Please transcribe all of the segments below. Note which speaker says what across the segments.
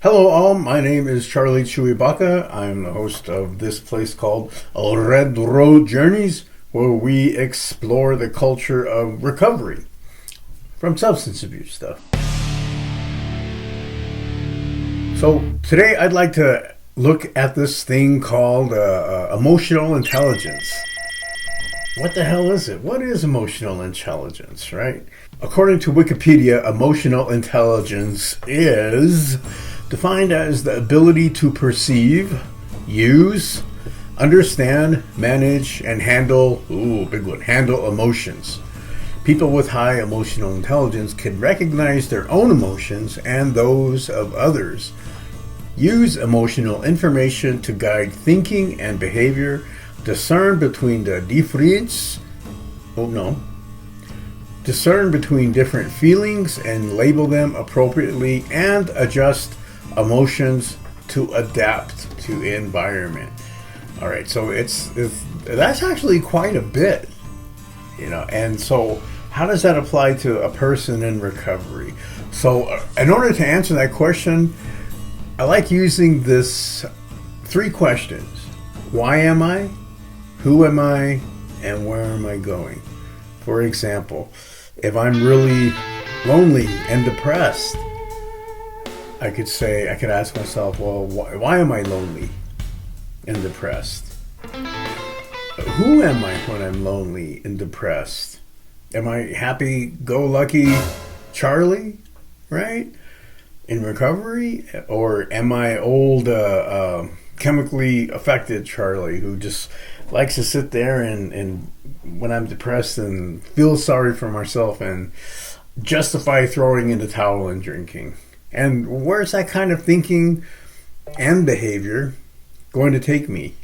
Speaker 1: Hello, all. My name is Charlie Chuibaka. I'm the host of this place called Red Road Journeys, where we explore the culture of recovery from substance abuse stuff. So today I'd like to look at this thing called emotional intelligence. What the hell is it? What is emotional intelligence, right? According to Wikipedia, emotional intelligence is defined as the ability to perceive, use, understand, manage, and handle, big one, handle emotions. People with high emotional intelligence can recognize their own emotions and those of others, use emotional information to guide thinking and behavior, discern between discern between different feelings and label them appropriately, and adjust emotions to adapt to environment. All right, so that's actually quite a bit, and so how does that apply to a person in recovery? So in order to answer that question, I like using this 3 questions. Why am I? Who am I? And where am I going? For example, if I'm really lonely and depressed, I could ask myself, well, why am I lonely and depressed? Who am I when I'm lonely and depressed? Am I happy-go-lucky Charlie, right? In recovery? Or am I old, chemically affected Charlie who just likes to sit there and when I'm depressed and feel sorry for myself and justify throwing in the towel and drinking? And where's that kind of thinking and behavior going to take me?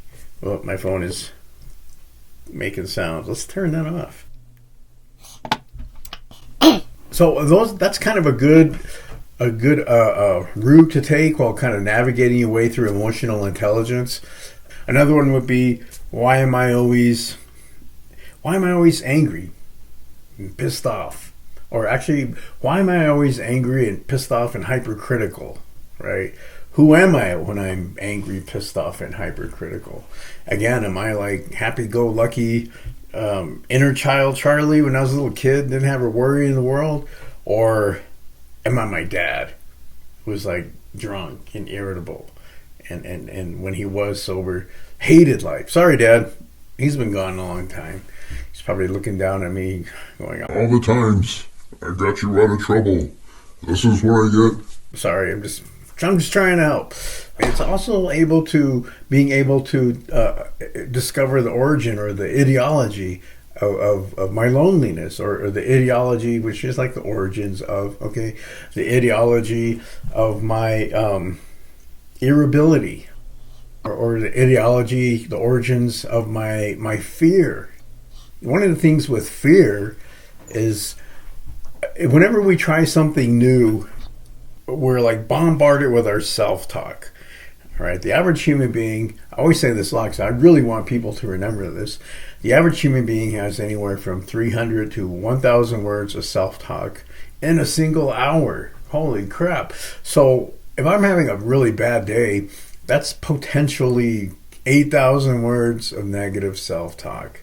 Speaker 1: Well, my phone is making sounds. Let's turn that off. So that's kind of a good route to take while kind of navigating your way through emotional intelligence. Another one would be, why am I always angry and pissed off? Or actually, why am I always angry and pissed off and hypercritical, right? Who am I when I'm angry, pissed off, and hypercritical? Again, am I like happy-go-lucky inner child Charlie when I was a little kid, didn't have a worry in the world? Or am I my dad, who was like drunk and irritable, and when he was sober, hated life? Sorry, Dad. He's been gone a long time. He's probably looking down at me going,
Speaker 2: all the times I got you out of trouble. This is where I get.
Speaker 1: Sorry, I'm just trying to help. It's also being able to discover the origin or the ideology of my loneliness, or the ideology, which is like the origins of, the ideology of my irritability, or the ideology, the origins of my fear. One of the things with fear is whenever we try something new, we're like bombarded with our self-talk. Right? The average human being, I always say this a lot because I really want people to remember this. The average human being has anywhere from 300 to 1,000 words of self-talk in a single hour. Holy crap. So if I'm having a really bad day, that's potentially 8,000 words of negative self-talk.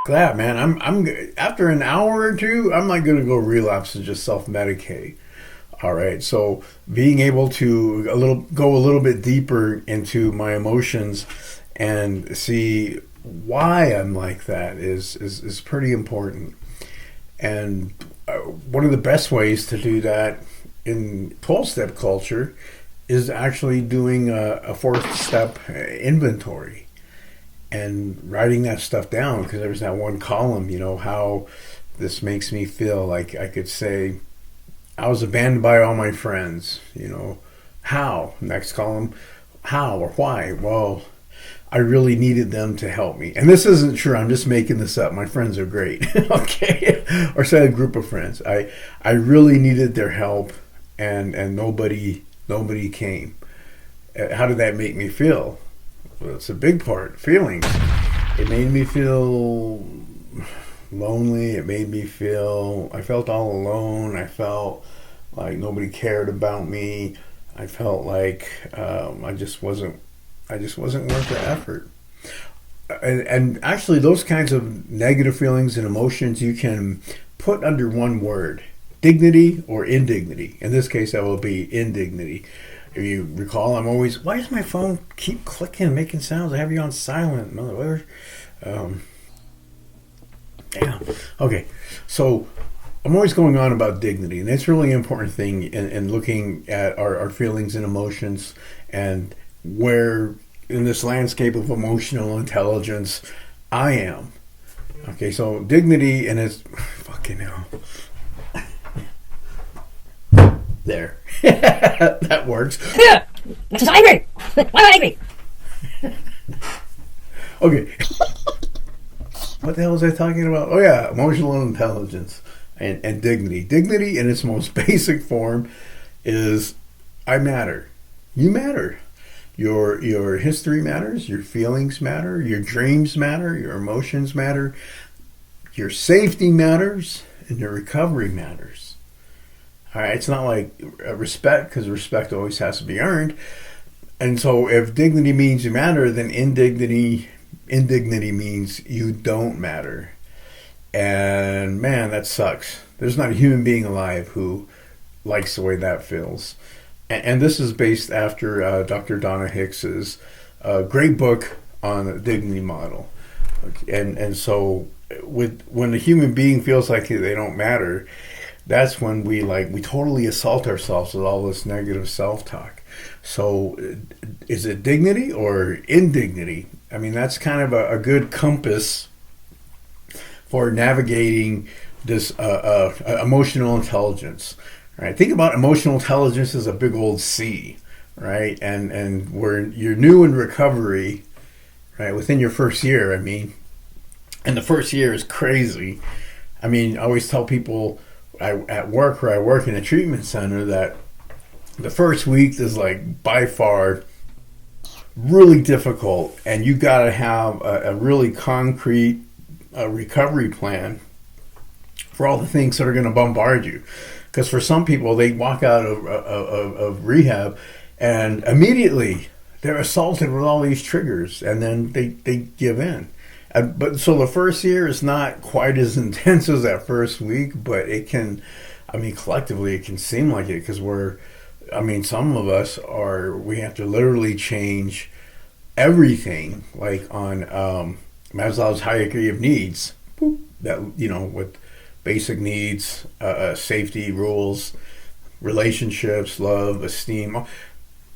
Speaker 1: That, man, I'm after an hour or two, I'm not going to go relapse and just self-medicate. All right, so being able to go a little bit deeper into my emotions and see why I'm like that is pretty important. And one of the best ways to do that in 12-step culture is actually doing a 4th-step inventory and writing that stuff down, because there's that one column, how this makes me feel. Like I could say, I was abandoned by all my friends, how? Next column, how or why? Well, I really needed them to help me. And this isn't true, I'm just making this up. My friends are great, okay? Or say a group of friends. I really needed their help, and nobody came. How did that make me feel? Well, it's a big part, feelings. It made me feel lonely. I felt all alone. I felt like nobody cared about me. I felt like I just wasn't worth the effort. And actually, those kinds of negative feelings and emotions you can put under one word: dignity or indignity. In this case, that will be indignity. If you recall, I'm always, why does my phone keep clicking, making sounds? I have you on silent, motherfucker. Yeah. Okay. So I'm always going on about dignity, and that's a really important thing in looking at our feelings and emotions, and where in this landscape of emotional intelligence I am. Okay, so dignity, and it's fucking hell. There. That works.
Speaker 3: Yeah! I'm so angry! Why am I angry?
Speaker 1: Okay. What the hell was I talking about? Oh yeah, emotional intelligence and dignity. Dignity in its most basic form is I matter. You matter. Your history matters, your feelings matter, your dreams matter, your emotions matter, your safety matters, and your recovery matters. All right, it's not like respect, because respect always has to be earned. And so if dignity means you matter, then indignity means you don't matter. And man, that sucks. There's not a human being alive who likes the way that feels. And this is based after Dr. Donna Hicks's great book on the dignity model. And so when a human being feels like they don't matter, that's when we totally assault ourselves with all this negative self-talk. So is it dignity or indignity? I mean, that's kind of a good compass for navigating this emotional intelligence. Right? Think about emotional intelligence as a big old sea, right? And where you're new in recovery, right? Within your first year, I mean, and the first year is crazy. I mean, I always tell people at work, where I work in a treatment center, that the first week is like by far really difficult, and you got to have a really concrete recovery plan for all the things that are going to bombard you. Because for some people, they walk out of rehab and immediately they're assaulted with all these triggers, and then they give in. But so the first year is not quite as intense as that first week, but it can, I mean, collectively it can seem like it, because some of us we have to literally change everything, like on Maslow's hierarchy of needs, that, with basic needs, safety, rules, relationships, love, esteem.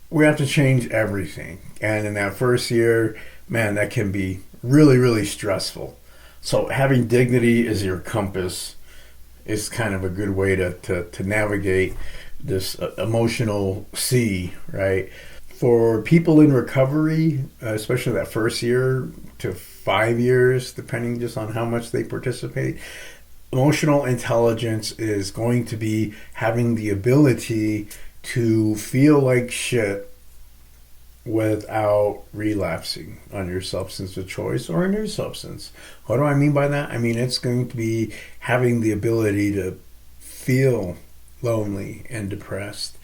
Speaker 1: We have to change everything. And in that first year, man, that can be really, really stressful. So having dignity as your compass is kind of a good way to navigate this emotional sea, right? For people in recovery, especially that first year to 5 years, depending just on how much they participate, emotional intelligence is going to be having the ability to feel like shit without relapsing on your substance of choice or a new substance. What do I mean by that? I mean, it's going to be having the ability to feel lonely and depressed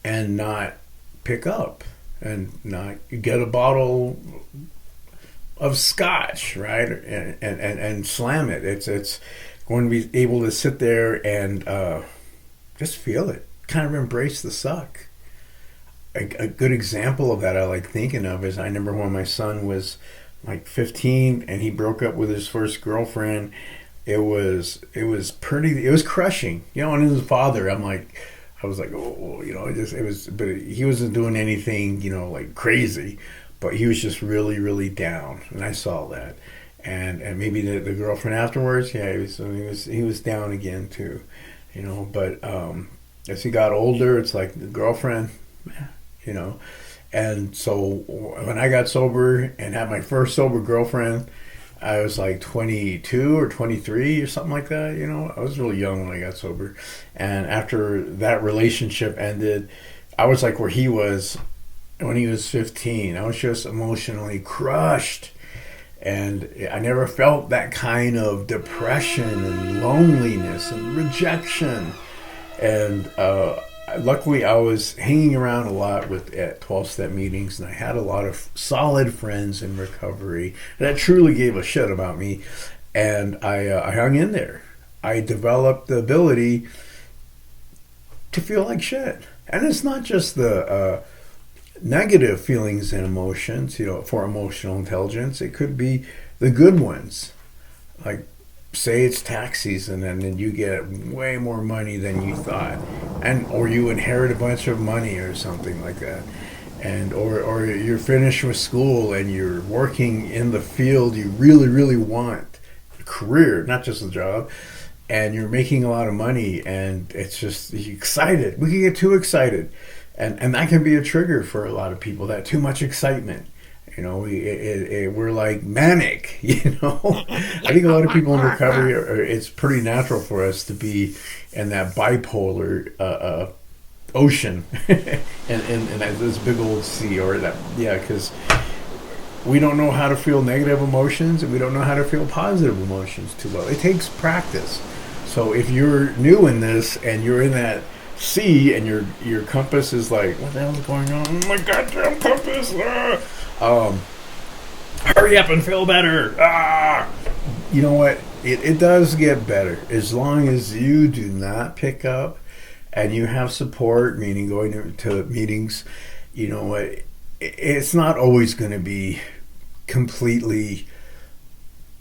Speaker 1: and not pick up and not get a bottle of scotch, right? And slam it. It's going to be able to sit there and just feel it, kind of embrace the suck. A good example of that I like thinking of is, I remember when my son was like 15 and he broke up with his first girlfriend. It was crushing, and as a father, I was like, but he wasn't doing anything, like crazy, but he was just really, really down, and I saw that. And maybe the girlfriend afterwards, yeah, he was down again too, But as he got older, it's like the girlfriend, And so when I got sober and had my first sober girlfriend, I was like 22 or 23 or something like that. I was really young when I got sober. And after that relationship ended, I was like where he was when he was 15. I was just emotionally crushed. And I never felt that kind of depression and loneliness and rejection And luckily, I was hanging around a lot at 12-step meetings, and I had a lot of solid friends in recovery that truly gave a shit about me. And I hung in there. I developed the ability to feel like shit. And it's not just the negative feelings and emotions, for emotional intelligence. It could be the good ones. Like, say it's tax season and then you get way more money than you thought, or you inherit a bunch of money or something like that. And or you're finished with school and you're working in the field you really, really want, a career, not just a job, and you're making a lot of money, and it's just you're excited. We can get too excited, and that can be a trigger for a lot of people. That too much excitement, we're like manic. I think a lot of people in recovery it's pretty natural for us to be in that bipolar ocean, and this big old sea, or that, because we don't know how to feel negative emotions, and we don't know how to feel positive emotions too well. It takes practice. So if you're new in this and you're in that sea and your compass is like, what the hell is going on? Oh my goddamn compass! Hurry up and feel better! You know what? It does get better as long as you do not pick up and you have support, meaning going to meetings. You know what? It's not always going to be completely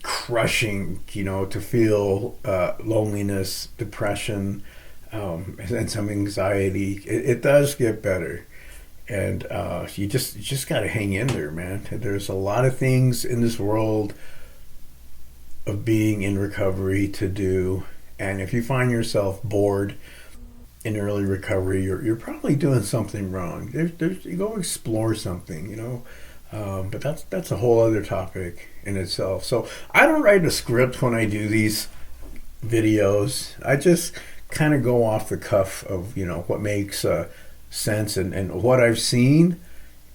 Speaker 1: crushing, to feel loneliness, depression, and some anxiety. It does get better, and you just got to hang in there, man. There's a lot of things in this world of being in recovery to do, and if you find yourself bored in early recovery, you're probably doing something wrong. You go explore something, but that's a whole other topic in itself. So I don't write a script when I do these videos. I just kind of go off the cuff of what makes sense and what I've seen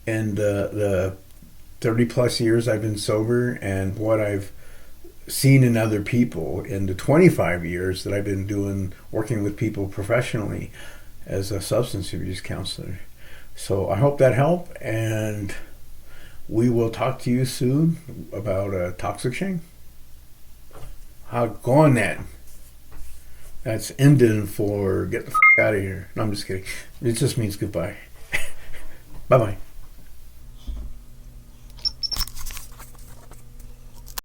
Speaker 1: in the 30 plus years I've been sober, and what I've seen in other people in the 25 years that I've been working with people professionally as a substance abuse counselor. So I hope that helped, and we will talk to you soon about Toxic Shame. Go on that. That's Indian for get the fuck out of here. No, I'm just kidding. It just means goodbye. Bye-bye.